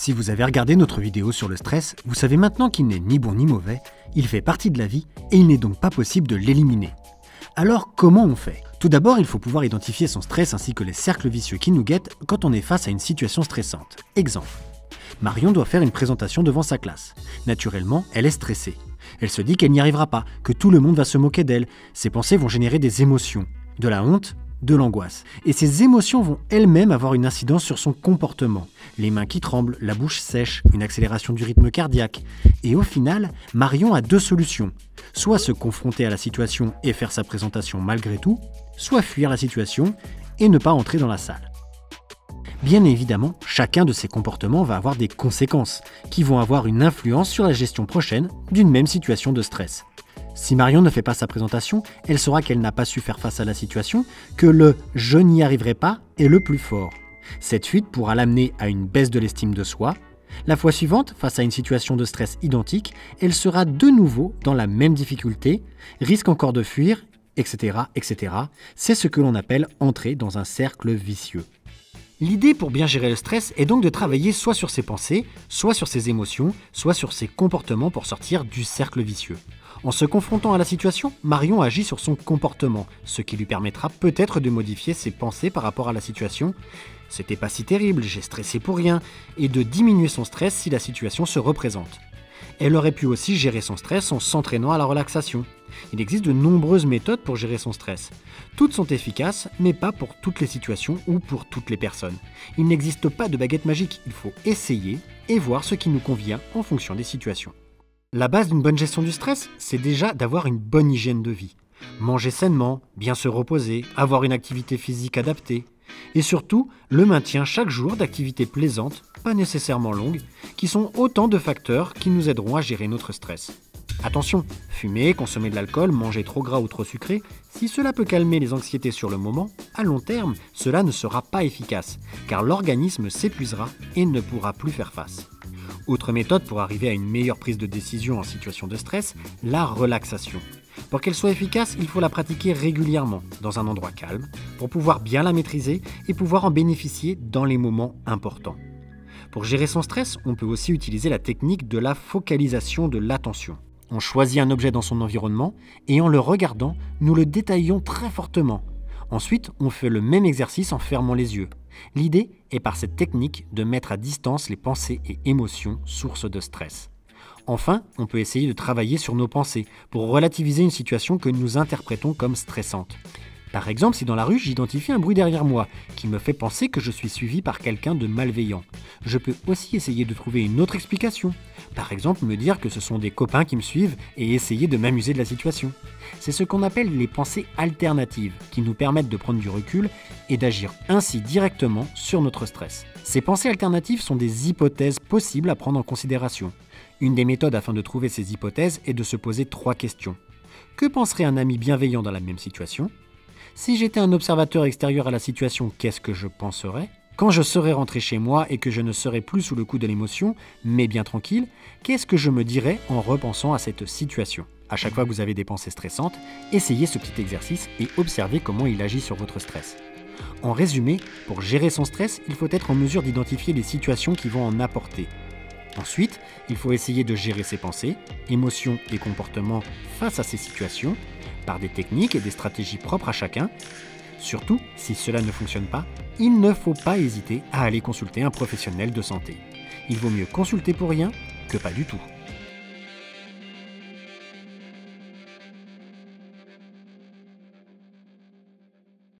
Si vous avez regardé notre vidéo sur le stress, vous savez maintenant qu'il n'est ni bon ni mauvais, il fait partie de la vie et il n'est donc pas possible de l'éliminer. Alors comment on fait? Tout d'abord, il faut pouvoir identifier son stress ainsi que les cercles vicieux qui nous guettent quand on est face à une situation stressante. Exemple. Marion doit faire une présentation devant sa classe. Naturellement, elle est stressée. Elle se dit qu'elle n'y arrivera pas, que tout le monde va se moquer d'elle. Ses pensées vont générer des émotions, de la honte, de l'angoisse. Et ces émotions vont elles-mêmes avoir une incidence sur son comportement. Les mains qui tremblent, la bouche sèche, une accélération du rythme cardiaque. Et au final, Marion a deux solutions. Soit se confronter à la situation et faire sa présentation malgré tout, soit fuir la situation et ne pas entrer dans la salle. Bien évidemment, chacun de ces comportements va avoir des conséquences qui vont avoir une influence sur la gestion prochaine d'une même situation de stress. Si Marion ne fait pas sa présentation, elle saura qu'elle n'a pas su faire face à la situation, que le « je n'y arriverai pas » est le plus fort. Cette fuite pourra l'amener à une baisse de l'estime de soi. La fois suivante, face à une situation de stress identique, elle sera de nouveau dans la même difficulté, risque encore de fuir, etc. etc. C'est ce que l'on appelle entrer dans un cercle vicieux. L'idée pour bien gérer le stress est donc de travailler soit sur ses pensées, soit sur ses émotions, soit sur ses comportements pour sortir du cercle vicieux. En se confrontant à la situation, Marion agit sur son comportement, ce qui lui permettra peut-être de modifier ses pensées par rapport à la situation. C'était pas si terrible, j'ai stressé pour rien, et de diminuer son stress si la situation se représente. Elle aurait pu aussi gérer son stress en s'entraînant à la relaxation. Il existe de nombreuses méthodes pour gérer son stress. Toutes sont efficaces, mais pas pour toutes les situations ou pour toutes les personnes. Il n'existe pas de baguette magique, il faut essayer et voir ce qui nous convient en fonction des situations. La base d'une bonne gestion du stress, c'est déjà d'avoir une bonne hygiène de vie. Manger sainement, bien se reposer, avoir une activité physique adaptée. Et surtout, le maintien chaque jour d'activités plaisantes, pas nécessairement longues, qui sont autant de facteurs qui nous aideront à gérer notre stress. Attention, fumer, consommer de l'alcool, manger trop gras ou trop sucré, si cela peut calmer les anxiétés sur le moment, à long terme, cela ne sera pas efficace, car l'organisme s'épuisera et ne pourra plus faire face. Autre méthode pour arriver à une meilleure prise de décision en situation de stress, la relaxation. Pour qu'elle soit efficace, il faut la pratiquer régulièrement, dans un endroit calme, pour pouvoir bien la maîtriser et pouvoir en bénéficier dans les moments importants. Pour gérer son stress, on peut aussi utiliser la technique de la focalisation de l'attention. On choisit un objet dans son environnement et en le regardant, nous le détaillons très fortement. Ensuite, on fait le même exercice en fermant les yeux. L'idée est par cette technique de mettre à distance les pensées et émotions sources de stress. Enfin, on peut essayer de travailler sur nos pensées pour relativiser une situation que nous interprétons comme stressante. Par exemple, si dans la rue, j'identifie un bruit derrière moi qui me fait penser que je suis suivi par quelqu'un de malveillant, je peux aussi essayer de trouver une autre explication. Par exemple, me dire que ce sont des copains qui me suivent et essayer de m'amuser de la situation. C'est ce qu'on appelle les pensées alternatives qui nous permettent de prendre du recul et d'agir ainsi directement sur notre stress. Ces pensées alternatives sont des hypothèses possibles à prendre en considération. Une des méthodes afin de trouver ces hypothèses est de se poser 3 questions. Que penserait un ami bienveillant dans la même situation ? Si j'étais un observateur extérieur à la situation, qu'est-ce que je penserais ? Quand je serais rentré chez moi et que je ne serais plus sous le coup de l'émotion, mais bien tranquille, qu'est-ce que je me dirais en repensant à cette situation ? À chaque fois que vous avez des pensées stressantes, essayez ce petit exercice et observez comment il agit sur votre stress. En résumé, pour gérer son stress, il faut être en mesure d'identifier les situations qui vont en apporter. Ensuite, il faut essayer de gérer ses pensées, émotions et comportements face à ces situations, par des techniques et des stratégies propres à chacun. Surtout, si cela ne fonctionne pas, il ne faut pas hésiter à aller consulter un professionnel de santé. Il vaut mieux consulter pour rien que pas du tout.